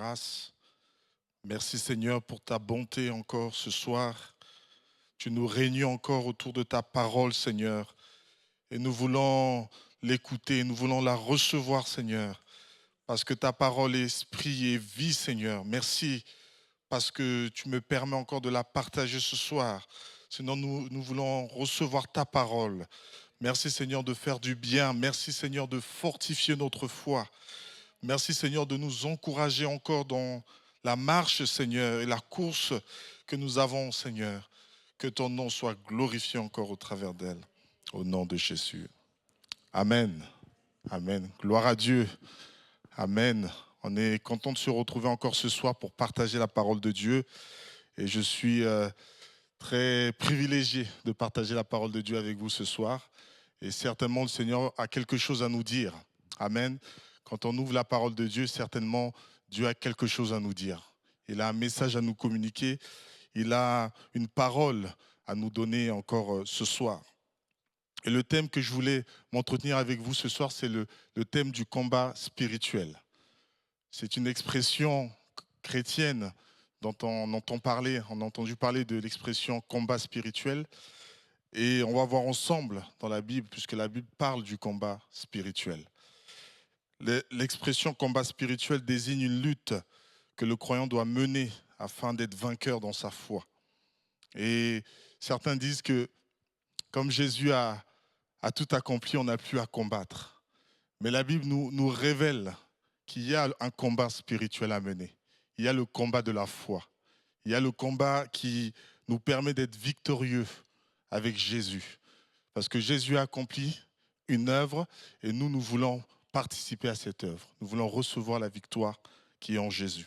grâce. Merci Seigneur pour ta bonté encore ce soir. Tu nous réunis encore autour de ta parole, Seigneur. Et nous voulons l'écouter, nous voulons la recevoir, Seigneur. Parce que ta parole est esprit et vie, Seigneur. Merci parce que tu me permets encore de la partager ce soir. Sinon, nous voulons recevoir ta parole. Merci Seigneur de faire du bien. Merci Seigneur de fortifier notre foi. Merci Seigneur de nous encourager encore dans la marche, Seigneur, et la course que nous avons, Seigneur. Que ton nom soit glorifié encore au travers d'elle. Au nom de Jésus. Amen. Amen. Gloire à Dieu. Amen. On est content de se retrouver encore ce soir pour partager la parole de Dieu. Et je suis très privilégié de partager la parole de Dieu avec vous ce soir. Et certainement, le Seigneur a quelque chose à nous dire. Amen. Quand on ouvre la parole de Dieu, certainement, Dieu a quelque chose à nous dire. Il a un message à nous communiquer. Il a une parole à nous donner encore ce soir. Et le thème que je voulais m'entretenir avec vous ce soir, c'est le thème du combat spirituel. C'est une expression chrétienne dont on entend parler, on a entendu parler de l'expression combat spirituel. Et on va voir ensemble dans la Bible, puisque la Bible parle du combat spirituel. L'expression combat spirituel désigne une lutte que le croyant doit mener afin d'être vainqueur dans sa foi. Et certains disent que comme Jésus a tout accompli, on n'a plus à combattre. Mais la Bible nous révèle qu'il y a un combat spirituel à mener. Il y a le combat de la foi. Il y a le combat qui nous permet d'être victorieux avec Jésus. Parce que Jésus a accompli une œuvre et nous voulons participer à cette œuvre. Nous voulons recevoir la victoire qui est en Jésus.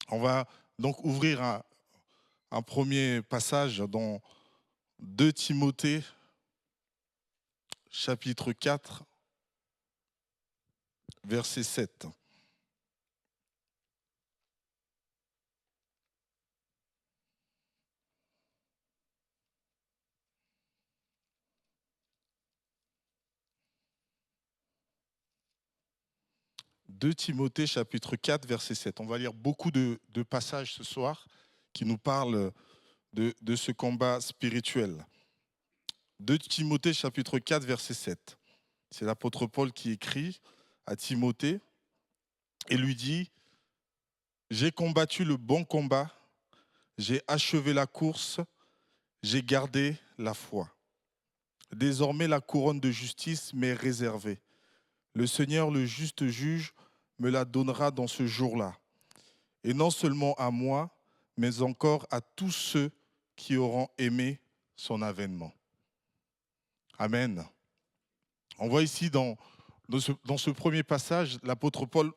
On va donc ouvrir un premier passage dans 2 Timothée, chapitre 4, verset 7. 2 Timothée chapitre 4, verset 7. On va lire beaucoup de passages ce soir qui nous parlent de ce combat spirituel. 2 Timothée chapitre 4, verset 7. C'est l'apôtre Paul qui écrit à Timothée et lui dit « J'ai combattu le bon combat, j'ai achevé la course, j'ai gardé la foi. Désormais la couronne de justice m'est réservée. Le Seigneur, le juste juge, me la donnera dans ce jour-là. Et non seulement à moi, mais encore à tous ceux qui auront aimé son avènement. » Amen. On voit ici dans ce premier passage, l'apôtre Paul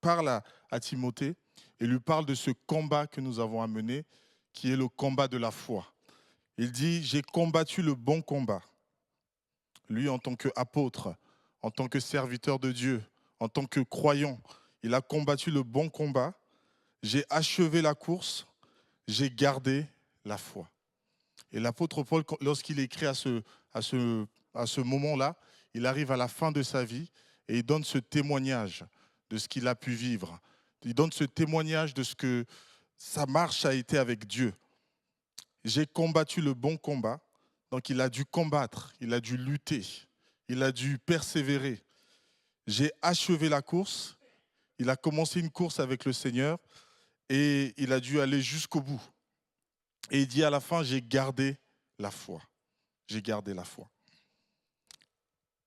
parle à Timothée et lui parle de ce combat que nous avons à mener, qui est le combat de la foi. Il dit « J'ai combattu le bon combat ». Lui, en tant qu'apôtre, en tant que serviteur de Dieu, en tant que croyant, il a combattu le bon combat. J'ai achevé la course, j'ai gardé la foi. Et l'apôtre Paul, lorsqu'il écrit à ce moment-là, il arrive à la fin de sa vie et il donne ce témoignage de ce qu'il a pu vivre. Il donne ce témoignage de ce que sa marche a été avec Dieu. J'ai combattu le bon combat. Donc il a dû combattre, il a dû lutter, il a dû persévérer. J'ai achevé la course, il a commencé une course avec le Seigneur et il a dû aller jusqu'au bout. Et il dit à la fin, j'ai gardé la foi. J'ai gardé la foi.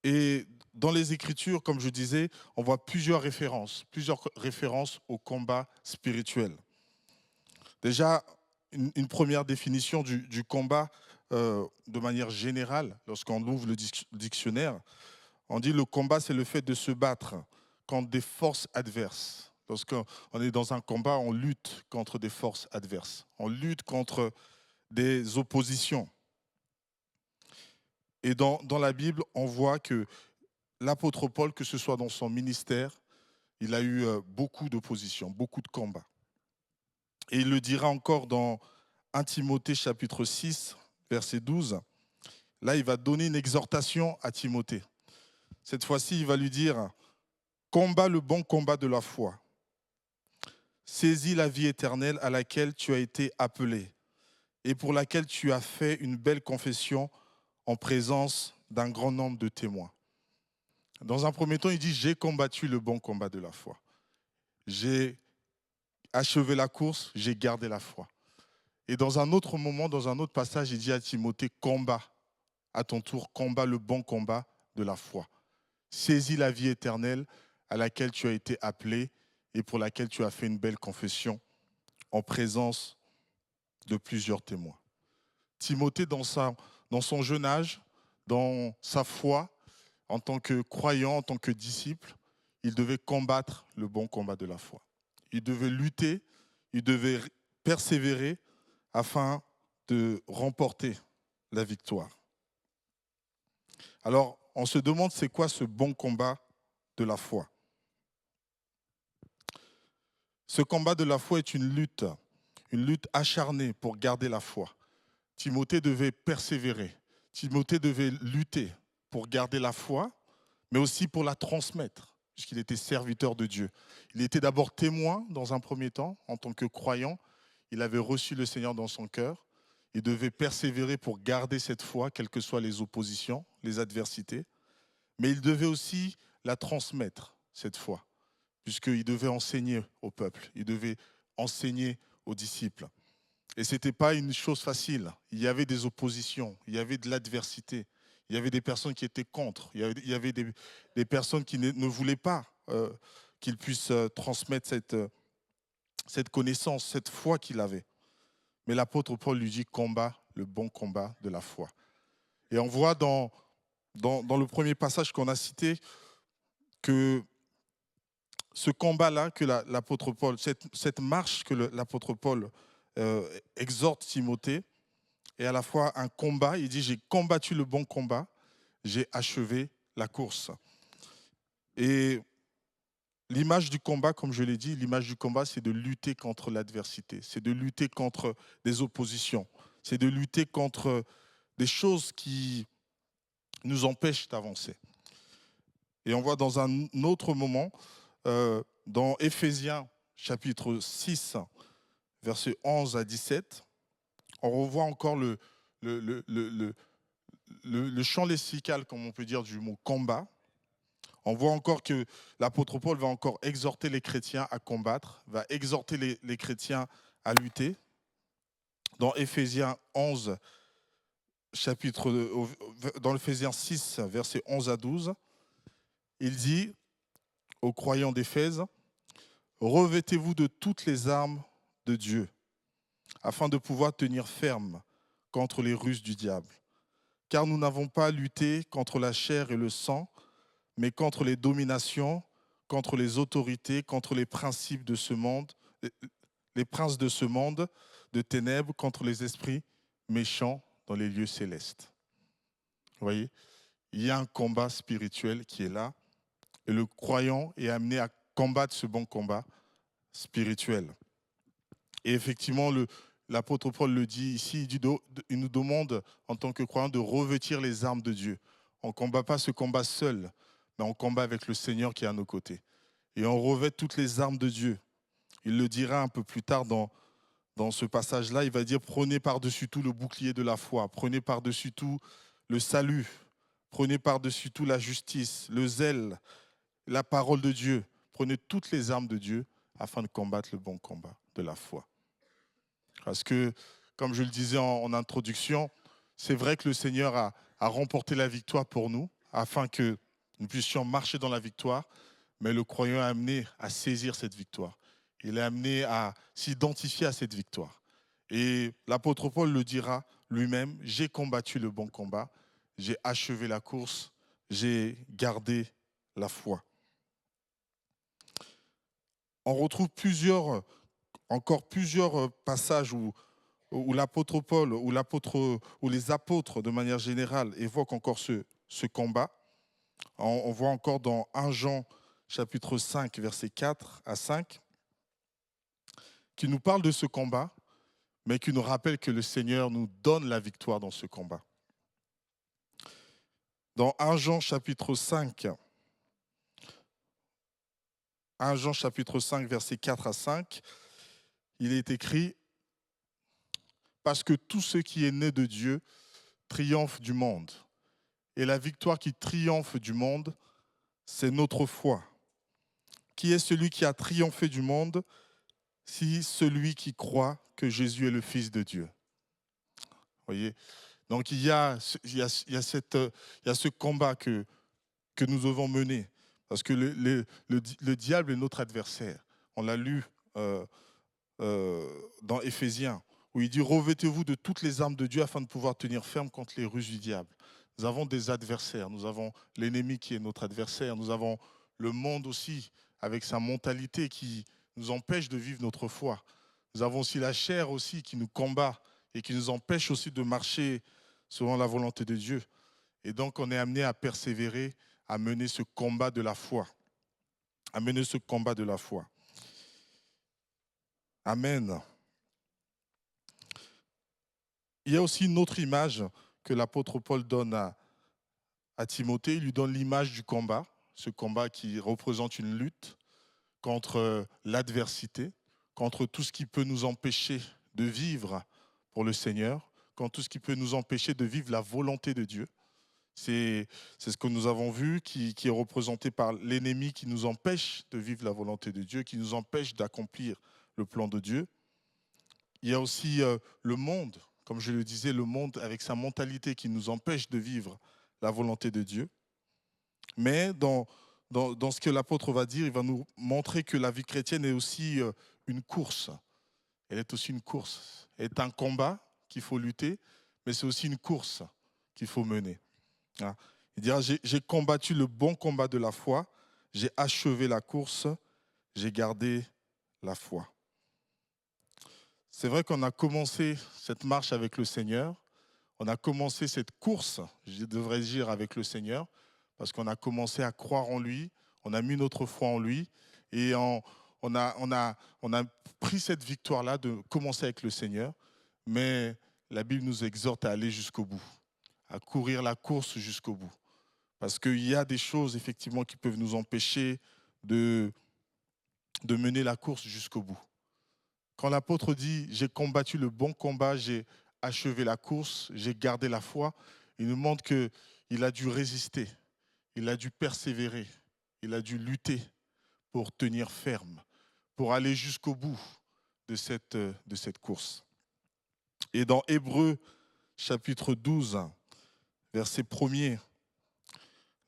Et dans les Écritures, comme je disais, on voit plusieurs références au combat spirituel. Déjà, une première définition du combat de manière générale, lorsqu'on ouvre le dictionnaire, on dit le combat, c'est le fait de se battre contre des forces adverses. Lorsqu'on est dans un combat, on lutte contre des forces adverses. On lutte contre des oppositions. Et dans la Bible, on voit que l'apôtre Paul, que ce soit dans son ministère, il a eu beaucoup d'oppositions, beaucoup de combats. Et il le dira encore dans 1 Timothée chapitre 6, verset 12. Là, il va donner une exhortation à Timothée. Cette fois-ci, il va lui dire « Combat le bon combat de la foi. saisis la vie éternelle à laquelle tu as été appelé et pour laquelle tu as fait une belle confession en présence d'un grand nombre de témoins. Dans un premier temps, il dit, j'ai combattu le bon combat de la foi. J'ai achevé la course, j'ai gardé la foi. Et dans un autre moment, dans un autre passage, il dit à Timothée, combat, à ton tour, combat le bon combat de la foi. Saisis la vie éternelle à laquelle tu as été appelé et pour laquelle tu as fait une belle confession en présence de plusieurs témoins. Timothée, dans son jeune âge, dans sa foi, en tant que croyant, en tant que disciple, il devait combattre le bon combat de la foi. Il devait lutter, il devait persévérer afin de remporter la victoire. Alors, on se demande c'est quoi ce bon combat de la foi. Ce combat de la foi est une lutte acharnée pour garder la foi. Timothée devait persévérer, Timothée devait lutter pour garder la foi, mais aussi pour la transmettre, puisqu'il était serviteur de Dieu. Il était d'abord témoin dans un premier temps, en tant que croyant. Il avait reçu le Seigneur dans son cœur. Il devait persévérer pour garder cette foi, quelles que soient les oppositions, les adversités. Mais il devait aussi la transmettre, cette foi, puisqu'il devait enseigner au peuple, il devait enseigner aux disciples. Et ce n'était pas une chose facile. Il y avait des oppositions, il y avait de l'adversité, il y avait des personnes qui étaient contre, il y avait des personnes qui ne voulaient pas qu'il puisse transmettre cette connaissance, cette foi qu'il avait. Mais l'apôtre Paul lui dit combat le bon combat de la foi. Et on voit dans le premier passage qu'on a cité que ce combat-là que l'apôtre Paul, cette marche que l'apôtre Paul exhorte Timothée, est à la fois un combat. Il dit, j'ai combattu le bon combat, j'ai achevé la course. Et l'image du combat, comme je l'ai dit, l'image du combat, c'est de lutter contre l'adversité, c'est de lutter contre des oppositions, c'est de lutter contre des choses qui nous empêchent d'avancer. Et on voit dans un autre moment, dans Éphésiens chapitre 6, versets 11 à 17, on revoit encore le champ lexical, comme on peut dire, du mot combat. On voit encore que l'apôtre Paul va encore exhorter les chrétiens à combattre, va exhorter les chrétiens à lutter. Dans Éphésiens 11, dans Éphésiens 6, versets 11 à 12, il dit aux croyants d'Éphèse, « Revêtez-vous de toutes les armes de Dieu, afin de pouvoir tenir ferme contre les ruses du diable. Car nous n'avons pas à lutter contre la chair et le sang, mais contre les dominations, contre les autorités, contre les principes de ce monde, les princes de ce monde de ténèbres, contre les esprits méchants dans les lieux célestes. » Vous voyez, il y a un combat spirituel qui est là, et le croyant est amené à combattre ce bon combat spirituel. Et effectivement, l'apôtre Paul le dit ici, il nous demande en tant que croyant de revêtir les armes de Dieu. On ne combat pas ce combat seul, mais on combat avec le Seigneur qui est à nos côtés. Et on revêt toutes les armes de Dieu. Il le dira un peu plus tard dans ce passage-là, il va dire, prenez par-dessus tout le bouclier de la foi, prenez par-dessus tout le salut, prenez par-dessus tout la justice, le zèle, la parole de Dieu. Prenez toutes les armes de Dieu afin de combattre le bon combat de la foi. Parce que, comme je le disais en introduction, c'est vrai que le Seigneur a remporté la victoire pour nous, afin que nous puissions marcher dans la victoire, mais le croyant est amené à saisir cette victoire. Il est amené à s'identifier à cette victoire. Et l'apôtre Paul le dira lui-même, j'ai combattu le bon combat, j'ai achevé la course, j'ai gardé la foi. On retrouve encore plusieurs passages où l'apôtre Paul, où les apôtres de manière générale évoquent encore ce combat. On voit encore dans 1 Jean chapitre 5, versets 4 à 5, qui nous parle de ce combat, mais qui nous rappelle que le Seigneur nous donne la victoire dans ce combat. Dans 1 Jean chapitre 5, 1 Jean chapitre 5, versets 4 à 5, il est écrit « Parce que tout ce qui est né de Dieu triomphe du monde. Et la victoire qui triomphe du monde, c'est notre foi. Qui est celui qui a triomphé du monde, si celui qui croit que Jésus est le Fils de Dieu ?» Voyez. Donc il y a ce combat que nous devons mener. Parce que le diable est notre adversaire. On l'a lu dans Éphésiens, où il dit « Revêtez-vous de toutes les armes de Dieu afin de pouvoir tenir ferme contre les ruses du diable. » Nous avons des adversaires. Nous avons l'ennemi qui est notre adversaire. Nous avons le monde aussi, avec sa mentalité qui nous empêche de vivre notre foi. Nous avons aussi la chair aussi qui nous combat et qui nous empêche aussi de marcher selon la volonté de Dieu. Et donc, on est amené à persévérer, à mener ce combat de la foi. À mener ce combat de la foi. Amen. Il y a aussi une autre image que l'apôtre Paul donne à Timothée. Il lui donne l'image du combat, ce combat qui représente une lutte contre l'adversité, contre tout ce qui peut nous empêcher de vivre pour le Seigneur, contre tout ce qui peut nous empêcher de vivre la volonté de Dieu. C'est ce que nous avons vu, qui est représenté par l'ennemi qui nous empêche de vivre la volonté de Dieu, qui nous empêche d'accomplir le plan de Dieu. Il y a aussi le monde, comme je le disais, le monde avec sa mentalité qui nous empêche de vivre la volonté de Dieu. Mais dans ce que l'apôtre va dire, il va nous montrer que la vie chrétienne est aussi une course. Elle est aussi une course. Elle est un combat qu'il faut lutter, mais c'est aussi une course qu'il faut mener. Il dira, j'ai combattu le bon combat de la foi, j'ai achevé la course, j'ai gardé la foi. C'est vrai qu'on a commencé cette marche avec le Seigneur, on a commencé cette course, je devrais dire, avec le Seigneur, parce qu'on a commencé à croire en lui, on a mis notre foi en lui, et on a pris cette victoire-là de commencer avec le Seigneur, mais la Bible nous exhorte à aller jusqu'au bout, à courir la course jusqu'au bout. Parce qu'il y a des choses, effectivement, qui peuvent nous empêcher de mener la course jusqu'au bout. Quand l'apôtre dit « j'ai combattu le bon combat, j'ai achevé la course, j'ai gardé la foi », il nous montre qu'il a dû résister, il a dû persévérer, il a dû lutter pour tenir ferme, pour aller jusqu'au bout de cette course. Et dans Hébreux, chapitre 12, verset 1er,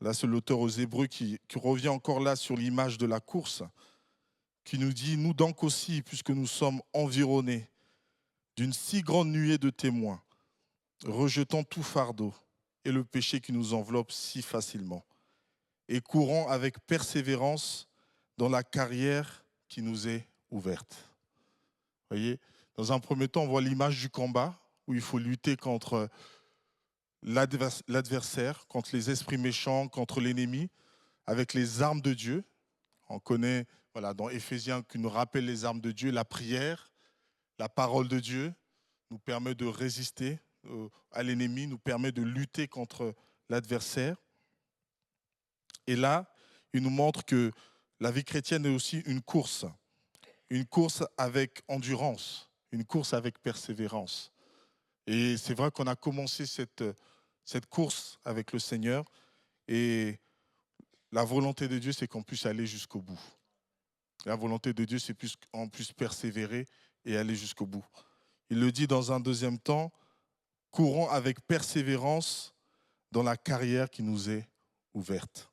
là, c'est l'auteur aux Hébreux qui revient encore là sur l'image de la course, qui nous dit « Nous donc aussi, puisque nous sommes environnés d'une si grande nuée de témoins, rejetant tout fardeau et le péché qui nous enveloppe si facilement, et courant avec persévérance dans la carrière qui nous est ouverte. » Vous voyez, dans un premier temps, on voit l'image du combat, où il faut lutter contre l'adversaire, contre les esprits méchants, contre l'ennemi, avec les armes de Dieu. On connaît, voilà, dans Éphésiens, qui nous rappelle les armes de Dieu, la prière, la parole de Dieu nous permet de résister à l'ennemi, nous permet de lutter contre l'adversaire. Et là, il nous montre que la vie chrétienne est aussi une course avec endurance, une course avec persévérance. Et c'est vrai qu'on a commencé cette course avec le Seigneur, et la volonté de Dieu, c'est qu'on puisse aller jusqu'au bout. La volonté de Dieu, c'est qu'on puisse persévérer et aller jusqu'au bout. Il le dit dans un deuxième temps, courons avec persévérance dans la carrière qui nous est ouverte.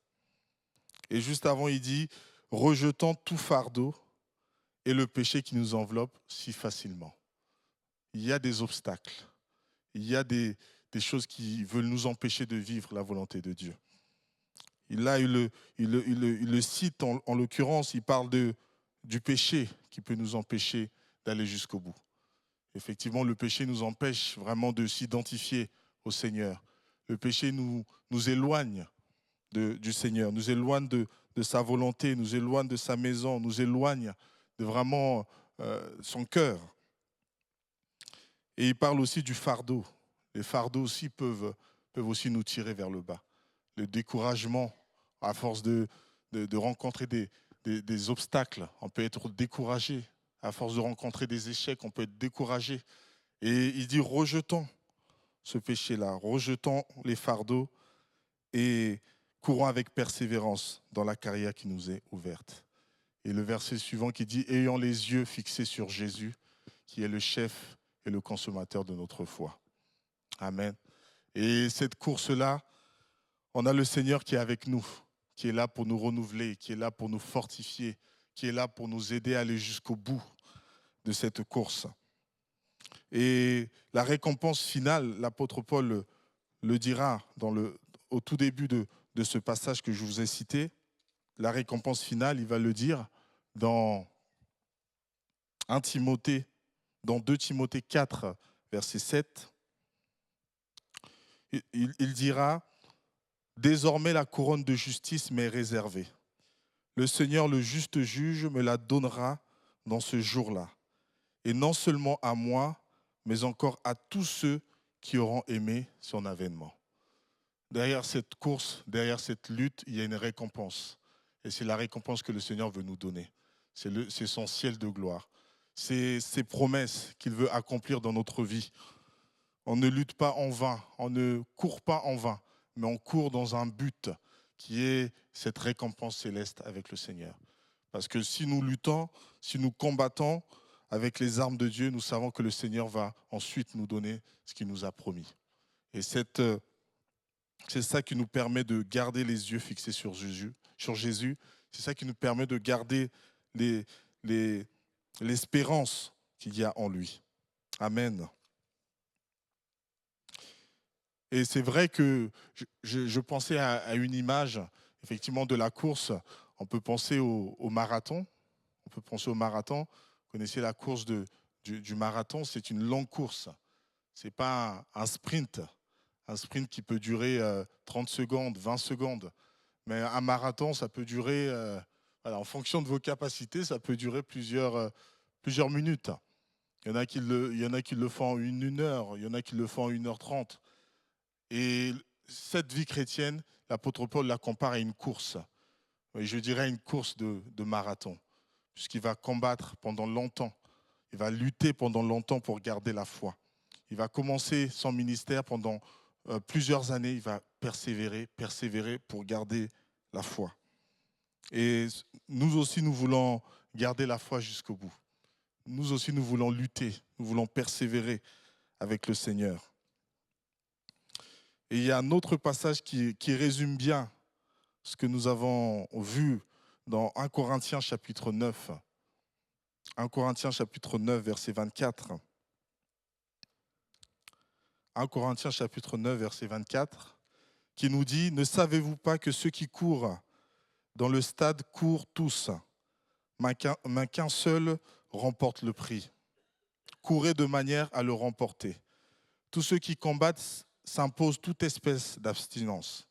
Et juste avant, il dit, rejetant tout fardeau et le péché qui nous enveloppe si facilement. Il y a des obstacles, il y a des choses qui veulent nous empêcher de vivre la volonté de Dieu. Là, il le cite en l'occurrence, il parle du péché qui peut nous empêcher d'aller jusqu'au bout. Effectivement, le péché nous empêche vraiment de s'identifier au Seigneur. Le péché nous éloigne du Seigneur, nous éloigne de sa volonté, nous éloigne de sa maison, nous éloigne de vraiment son cœur. Et il parle aussi du fardeau. Les fardeaux aussi peuvent aussi nous tirer vers le bas. Le découragement, à force de rencontrer des obstacles, on peut être découragé. À force de rencontrer des échecs, on peut être découragé. Et il dit, rejetons ce péché-là, rejetons les fardeaux et courons avec persévérance dans la carrière qui nous est ouverte. Et le verset suivant qui dit, ayant les yeux fixés sur Jésus, qui est le chef et le consommateur de notre foi. Amen. Et cette course-là, on a le Seigneur qui est avec nous, qui est là pour nous renouveler, qui est là pour nous fortifier, qui est là pour nous aider à aller jusqu'au bout de cette course. Et la récompense finale, l'apôtre Paul le dira au tout début de ce passage que je vous ai cité. La récompense finale, il va le dire dans 1 Timothée, dans 2 Timothée 4, verset 7. Il dira, désormais la couronne de justice m'est réservée. Le Seigneur, le juste juge, me la donnera dans ce jour-là. Et non seulement à moi, mais encore à tous ceux qui auront aimé son avènement. Derrière cette course, derrière cette lutte, il y a une récompense. Et c'est la récompense que le Seigneur veut nous donner. C'est son ciel de gloire. C'est ses promesses qu'il veut accomplir dans notre vie. On ne lutte pas en vain, on ne court pas en vain, mais on court dans un but qui est cette récompense céleste avec le Seigneur. Parce que si nous luttons, si nous combattons avec les armes de Dieu, nous savons que le Seigneur va ensuite nous donner ce qu'il nous a promis. Et c'est ça qui nous permet de garder les yeux fixés sur Jésus. C'est ça qui nous permet de garder l'espérance qu'il y a en lui. Amen. Et c'est vrai que je pensais à une image, effectivement, de la course. On peut penser au marathon. On peut penser au marathon. Vous connaissez la course du marathon, c'est une longue course. Ce n'est pas un sprint. Un sprint qui peut durer 30 secondes, 20 secondes. Mais un marathon, ça peut durer, en fonction de vos capacités, ça peut durer plusieurs minutes. Il y en a qui le font en une heure, il y en a qui le font en 1h30. Et cette vie chrétienne, l'apôtre Paul la compare à une course. Et je dirais une course de marathon, puisqu'il va combattre pendant longtemps. Il va lutter pendant longtemps pour garder la foi. Il va commencer son ministère pendant plusieurs années. Il va persévérer pour garder la foi. Et nous aussi, nous voulons garder la foi jusqu'au bout. Nous aussi, nous voulons lutter, nous voulons persévérer avec le Seigneur. Et il y a un autre passage qui résume bien ce que nous avons vu dans 1 Corinthiens chapitre 9. 1 Corinthiens chapitre 9, verset 24. 1 Corinthiens chapitre 9, verset 24, qui nous dit « Ne savez-vous pas que ceux qui courent dans le stade courent tous, mais qu'un seul remporte le prix. Courez de manière à le remporter. Tous ceux qui combattent s'imposent toute espèce d'abstinence,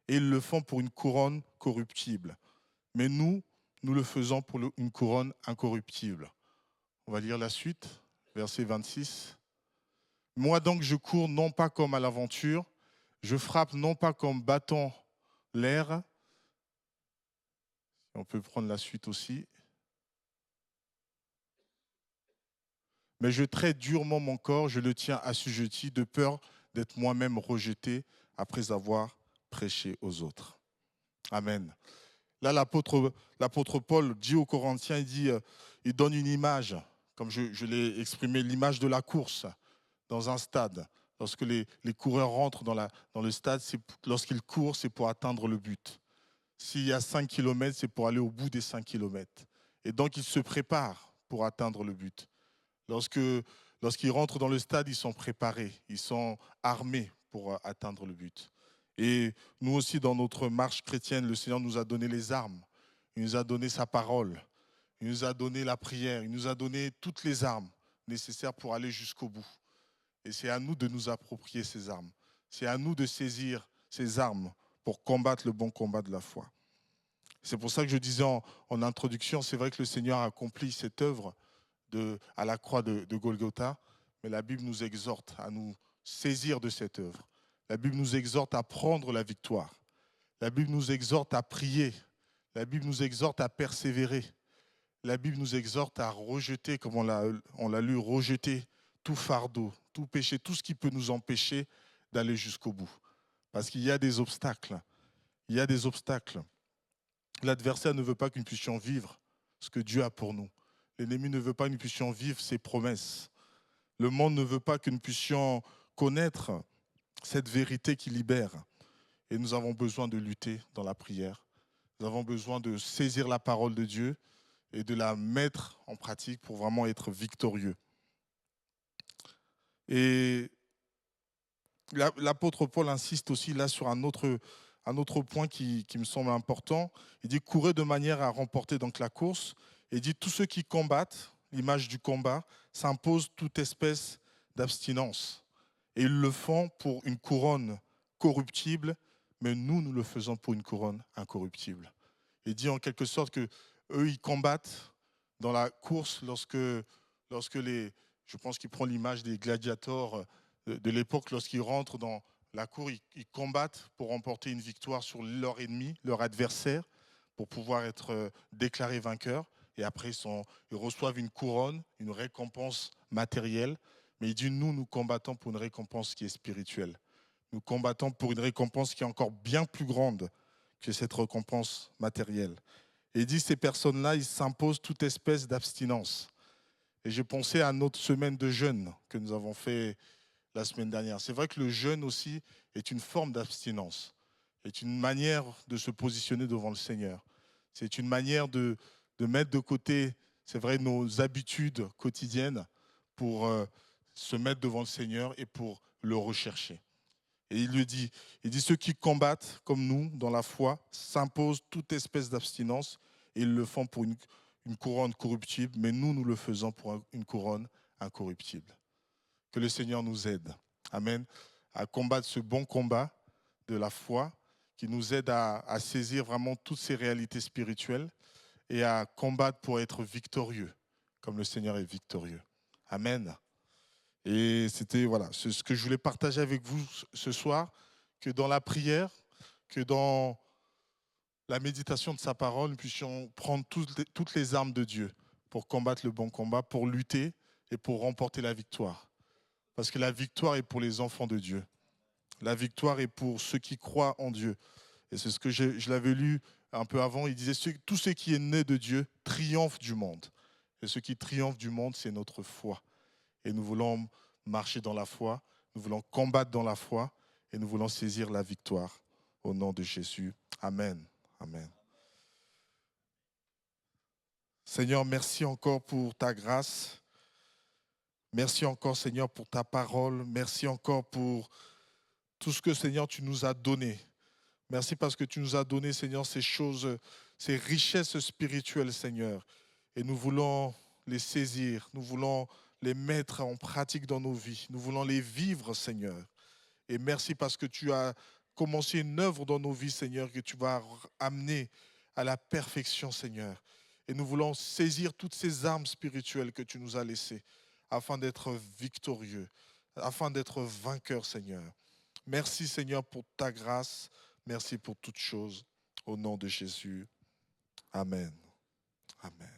et ils le font pour une couronne corruptible. Mais nous le faisons pour une couronne incorruptible. » On va lire la suite, verset 26. « Moi donc je cours non pas comme à l'aventure, je frappe non pas comme battant l'air. » On peut prendre la suite aussi. « Mais je traite durement mon corps, je le tiens assujetti de peur d'être moi-même rejeté après avoir prêché aux autres. » Amen. Là, l'apôtre Paul dit aux Corinthiens, il donne une image, comme je l'ai exprimé, l'image de la course dans un stade. Lorsque les coureurs rentrent dans le stade, lorsqu'ils courent, c'est pour atteindre le but. S'il y a 5 km, c'est pour aller au bout des 5 km. Et donc, ils se préparent pour atteindre le but. Lorsqu'ils rentrent dans le stade, ils sont préparés, ils sont armés pour atteindre le but. Et nous aussi, dans notre marche chrétienne, le Seigneur nous a donné les armes. Il nous a donné sa parole. Il nous a donné la prière. Il nous a donné toutes les armes nécessaires pour aller jusqu'au bout. Et c'est à nous de nous approprier ces armes. C'est à nous de saisir ces armes pour combattre le bon combat de la foi. C'est pour ça que je disais en introduction, c'est vrai que le Seigneur a accompli cette œuvre à la croix de Golgotha, mais la Bible nous exhorte à nous saisir de cette œuvre. La Bible nous exhorte à prendre la victoire. La Bible nous exhorte à prier. La Bible nous exhorte à persévérer. La Bible nous exhorte à rejeter, comme on l'a lu, rejeter tout fardeau, tout péché, tout ce qui peut nous empêcher d'aller jusqu'au bout. Parce qu'il y a des obstacles. Il y a des obstacles. L'adversaire ne veut pas que nous puissions vivre ce que Dieu a pour nous. L'ennemi ne veut pas que nous puissions vivre ses promesses. Le monde ne veut pas que nous puissions connaître cette vérité qui libère. Et nous avons besoin de lutter dans la prière. Nous avons besoin de saisir la parole de Dieu et de la mettre en pratique pour vraiment être victorieux. Et l'apôtre Paul insiste aussi là sur un autre point qui me semble important. Il dit « Courez de manière à remporter donc la course ». Et il dit « Tous ceux qui combattent, l'image du combat, s'imposent toute espèce d'abstinence. Et ils le font pour une couronne corruptible, mais nous le faisons pour une couronne incorruptible. » Il dit en quelque sorte que eux, ils combattent dans la course lorsque je pense qu'il prend l'image des gladiateurs de l'époque, lorsqu'ils rentrent dans la cour, ils combattent pour remporter une victoire sur leur ennemi, leur adversaire, pour pouvoir être déclarés vainqueurs. Et après, ils reçoivent une couronne, une récompense matérielle. Mais il dit, nous combattons pour une récompense qui est spirituelle. Nous combattons pour une récompense qui est encore bien plus grande que cette récompense matérielle. Et il dit, ces personnes-là, ils s'imposent toute espèce d'abstinence. Et j'ai pensé à notre semaine de jeûne que nous avons fait la semaine dernière. C'est vrai que le jeûne aussi est une forme d'abstinence, est une manière de se positionner devant le Seigneur. C'est une manière de mettre de côté, c'est vrai, nos habitudes quotidiennes pour se mettre devant le Seigneur et pour le rechercher. Et il dit, ceux qui combattent comme nous dans la foi s'imposent toute espèce d'abstinence et ils le font pour une couronne corruptible, mais nous le faisons pour une couronne incorruptible. Que le Seigneur nous aide, amen, à combattre ce bon combat de la foi qui nous aide à saisir vraiment toutes ces réalités spirituelles et à combattre pour être victorieux, comme le Seigneur est victorieux. Amen. Et c'était ce que je voulais partager avec vous ce soir, que dans la prière, que dans la méditation de sa parole, nous puissions prendre toutes les armes de Dieu pour combattre le bon combat, pour lutter et pour remporter la victoire. Parce que la victoire est pour les enfants de Dieu. La victoire est pour ceux qui croient en Dieu. Et c'est ce que je l'avais lu un peu avant. Il disait, tout ce qui est né de Dieu triomphe du monde. Et ce qui triomphe du monde, c'est notre foi. Et nous voulons marcher dans la foi, nous voulons combattre dans la foi et nous voulons saisir la victoire. Au nom de Jésus. Amen. Amen. Seigneur, merci encore pour ta grâce. Merci encore, Seigneur, pour ta parole. Merci encore pour tout ce que, Seigneur, tu nous as donné. Merci parce que tu nous as donné, Seigneur, ces choses, ces richesses spirituelles, Seigneur. Et nous voulons les saisir. Nous voulons les mettre en pratique dans nos vies. Nous voulons les vivre, Seigneur. Et merci parce que tu as commencé une œuvre dans nos vies, Seigneur, que tu vas amener à la perfection, Seigneur. Et nous voulons saisir toutes ces armes spirituelles que tu nous as laissées afin d'être victorieux, afin d'être vainqueurs, Seigneur. Merci, Seigneur, pour ta grâce. Merci pour toutes choses. Au nom de Jésus. Amen. Amen.